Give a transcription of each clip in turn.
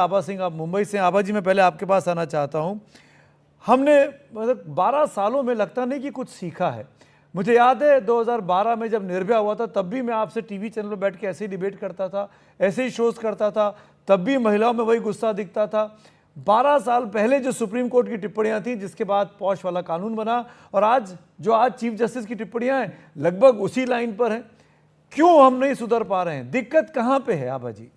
आभा सिंह, आप मुंबई से। आभा जी, मैं पहले आपके पास आना चाहता हूं। हमने मतलब 12 सालों में लगता नहीं कि कुछ सीखा है। मुझे याद है 2012 में जब निर्भया हुआ था, तब भी मैं आपसे टीवी चैनल पर बैठ के ऐसे ही डिबेट करता था, ऐसे ही शोज करता था, तब भी महिलाओं में वही गुस्सा दिखता था। 12 साल पहले जो सुप्रीम कोर्ट की टिप्पणियां थी, जिसके बाद पॉश वाला कानून बना, और आज चीफ जस्टिस की टिप्पणियां हैं, लगभग उसी लाइन पर हैं। क्यों हम नहीं सुधर पा रहे हैं? दिक्कत कहां पे है आभा जी?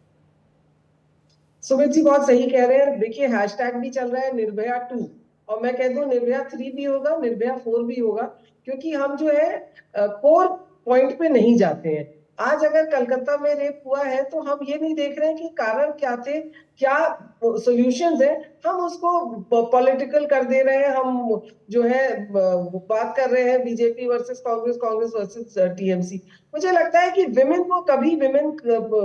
सुमित जी बहुत सही कह रहे हैं। देखिए, हैशटैग भी चल रहा है निर्भया 2, और मैं कह दूं निर्भया 3 भी होगा, निर्भया 4 भी होगा, क्योंकि हम जो है कोर पॉइंट पे नहीं जाते हैं। आज अगर कलकत्ता में रेप हुआ है तो हम ये नहीं देख रहे हैं कि कारण क्या थे, क्या सॉल्यूशंस है। हम उसको पॉलिटिकल कर दे रहे हैं। हम जो है बात कर रहे हैं BJP versus Congress, Congress versus TMC. मुझे लगता है कि विमेन को कभी विमेन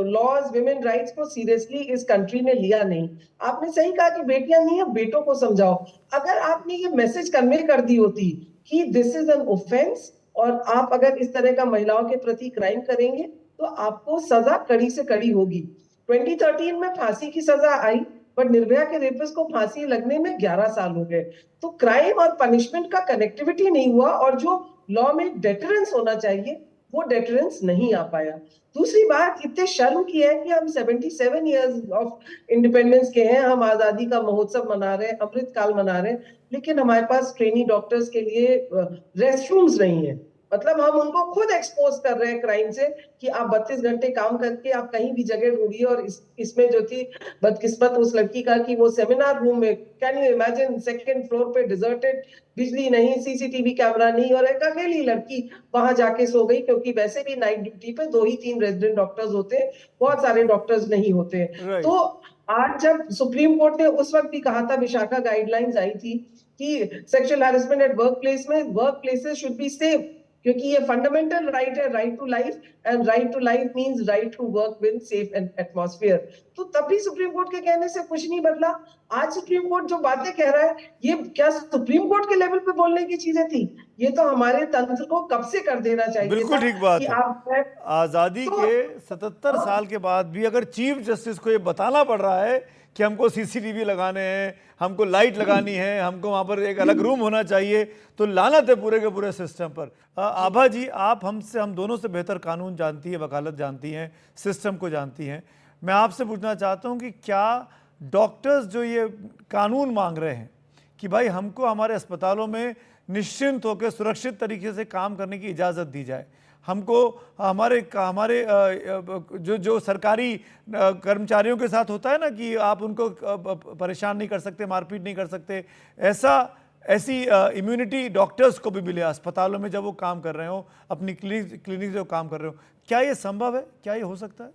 लॉज, विमेन राइट्स को सीरियसली इस कंट्री ने लिया नहीं। आपने सही कहा कि बेटियां नहीं है, बेटों को समझाओ। अगर आपने ये मैसेज कन्वे कर दी होती कि दिस इज एन ऑफेंस, और आप अगर इस तरह का महिलाओं के प्रति क्राइम करेंगे तो आपको सजा कड़ी से कड़ी होगी। 2013 में फांसी की सजा आई, बट निर्भया के रेपिस्ट को फांसी लगने में 11 साल हो गए। तो क्राइम और पनिशमेंट का कनेक्टिविटी नहीं हुआ, और जो लॉ में डेटरेंस होना चाहिए वो डेटरेंस नहीं आ पाया। दूसरी बात, इतने शर्म की है कि हम 77 इयर्स ऑफ इंडिपेंडेंस के हैं, हम आजादी का महोत्सव मना रहे हैं, अमृत काल मना रहे हैं, लेकिन हमारे पास ट्रेनी डॉक्टर्स के लिए रेस्ट रूम्स नहीं है। मतलब हम उनको खुद एक्सपोज कर रहे हैं क्राइम से कि आप 32 घंटे काम करके आप कहीं भी जगह ढूंढिए। और इसमें जो थी बदकिस्मत उस लड़की का कि वो सेमिनार रूम में, can you imagine, second floor पे डिजर्टेड, बिजली नहीं, सीसीटीवी कैमरा नहीं, और एक अकेली लड़की वहां जाके सो गई, क्योंकि वैसे भी नाइट ड्यूटी पे 2 ही 3 रेजिडेंट डॉक्टर्स होते हैं, बहुत सारे डॉक्टर्स नहीं होते। तो राइट। आज जब सुप्रीम कोर्ट ने उस वक्त भी कहा था, विशाखा गाइडलाइंस आई थी कि sexual harassment at work place में, work places should be safe, क्योंकि ये फंडामेंटल राइट है, right to life, and right to life means right to work with safe atmosphere. तो तब भी सुप्रीम कोर्ट के कहने से कुछ नहीं बदला। आज सुप्रीम कोर्ट जो बातें कह रहा है, ये क्या सुप्रीम कोर्ट के लेवल पे बोलने की चीजें थी? ये तो हमारे तंत्र को कब से कर देना चाहिए बिल्कुल था ठीक कि बात है। आप आज़ादी तो के 77 साल के बाद भी अगर चीफ जस्टिस को ये बताना पड़ रहा है कि हमको सीसीटीवी लगाने हैं, हमको लाइट लगानी है, हमको वहाँ पर एक अलग रूम होना चाहिए, तो लानत है पूरे के पूरे सिस्टम पर। आभा जी, आप हम दोनों से बेहतर कानून जानती हैं, वकालत जानती हैं, सिस्टम को जानती हैं। मैं आपसे पूछना चाहता हूँ कि क्या डॉक्टर्स जो ये कानून मांग रहे हैं कि भाई हमको हमारे अस्पतालों में निश्चिंत होकर सुरक्षित तरीके से काम करने की इजाज़त दी जाए, हमको हमारे हमारे जो जो सरकारी कर्मचारियों के साथ होता है ना कि आप उनको परेशान नहीं कर सकते, मारपीट नहीं कर सकते, ऐसी इम्यूनिटी डॉक्टर्स को भी मिले अस्पतालों में जब वो काम कर रहे हो, अपनी क्लिनिक जो काम कर रहे हो। क्या ये संभव है? क्या ये हो सकता है?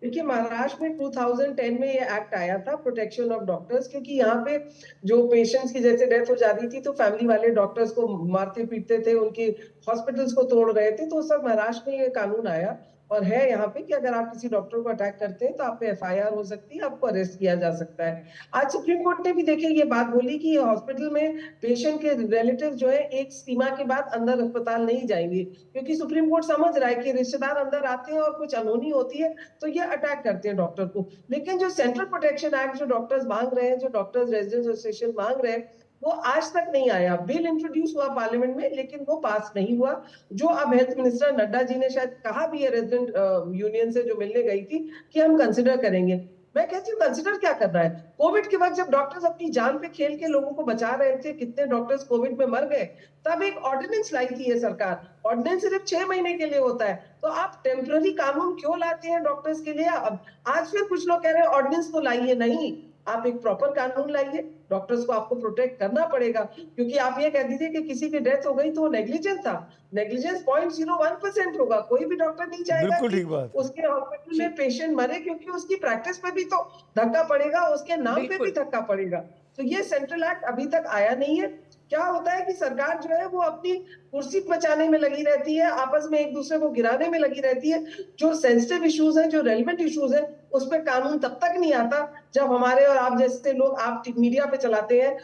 देखिए, महाराष्ट्र में 2010 में ये एक्ट आया था, प्रोटेक्शन ऑफ डॉक्टर्स, क्योंकि यहाँ पे जो पेशेंट्स की जैसे डेथ हो जाती थी तो फैमिली वाले डॉक्टर्स को मारते पीटते थे, उनके हॉस्पिटल्स को तोड़ रहे थे। तो उस वक्त महाराष्ट्र में ये कानून आया, और है यहाँ पे कि अगर आप किसी डॉक्टर को अटैक करते हैं तो आप पे एफआईआर हो सकती है, आपको अरेस्ट किया जा सकता है। आज सुप्रीम कोर्ट ने भी देखिए ये बात बोली कि हॉस्पिटल में पेशेंट के रिलेटिव जो है एक सीमा के बाद अंदर अस्पताल नहीं जाएंगे, क्योंकि सुप्रीम कोर्ट समझ रहा है कि रिश्तेदार अंदर आते हैं और कुछ अनहोनी होती है तो ये अटैक करते हैं डॉक्टर को। लेकिन जो सेंट्रल प्रोटेक्शन एक्ट जो डॉक्टर्स मांग रहे हैं, जो डॉक्टर्स रेजिडेंट्स एसोसिएशन मांग रहे हैं, वो आज तक नहीं आया। बिल इंट्रोड्यूस हुआ पार्लियामेंट में, लेकिन वो पास नहीं हुआ। जो अब हेल्थ मिनिस्टर नड्डा जी ने शायद कहा भी है रेजिडेंट यूनियन से जो मिलने गई थी कि हम कंसिडर करेंगे। मैं कहती हूँ कंसिडर क्या कर रहा है? कोविड के वक्त जब डॉक्टर्स अपनी जान पे खेल के लोगों को बचा रहे थे, कितने डॉक्टर्स कोविड में मर गए, तब एक ऑर्डिनेंस लाई थी ये सरकार। ऑर्डिनेंस सिर्फ 6 महीने के लिए होता है, तो आप टेम्पररी कानून क्यों लाते हैं डॉक्टर्स के लिए? अब आज फिर कुछ लोग कह रहे हैं ऑर्डिनेंस तो लाइए नहीं, आप एक प्रॉपर कानून लाइए। डॉक्टर्स को आपको प्रोटेक्ट करना पड़ेगा, क्योंकि आप ये कह दीजिए कि किसी की डेथ हो गई तो नेग्लिजेंस था। नेग्लिजेंस 0.01% होगा। कोई भी डॉक्टर नहीं चाहेगा बिल्कुल कि ठीक बात है। उसके हॉस्पिटल में पेशेंट मरे, क्योंकि उसकी प्रैक्टिस पे भी तो धक्का पड़ेगा, उसके नाम पे भी बिल्कुल। धक्का पड़ेगा। तो ये सेंट्रल एक्ट अभी तक आया नहीं है। क्या होता है कि सरकार जो है वो अपनी कुर्सी बचाने में लगी रहती है, आपस में एक दूसरे को गिराने में लगी रहती है। जो सेंसिटिव इश्यूज हैं, जो रेलेवेंट इश्यूज हैं, उस पर कानून तब तक नहीं आता जब हमारे और आप जैसे लोग, आप मीडिया पे चलाते हैं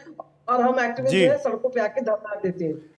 और हम एक्टिविस्ट जी। जो है सड़कों पे आके धरना देते हैं।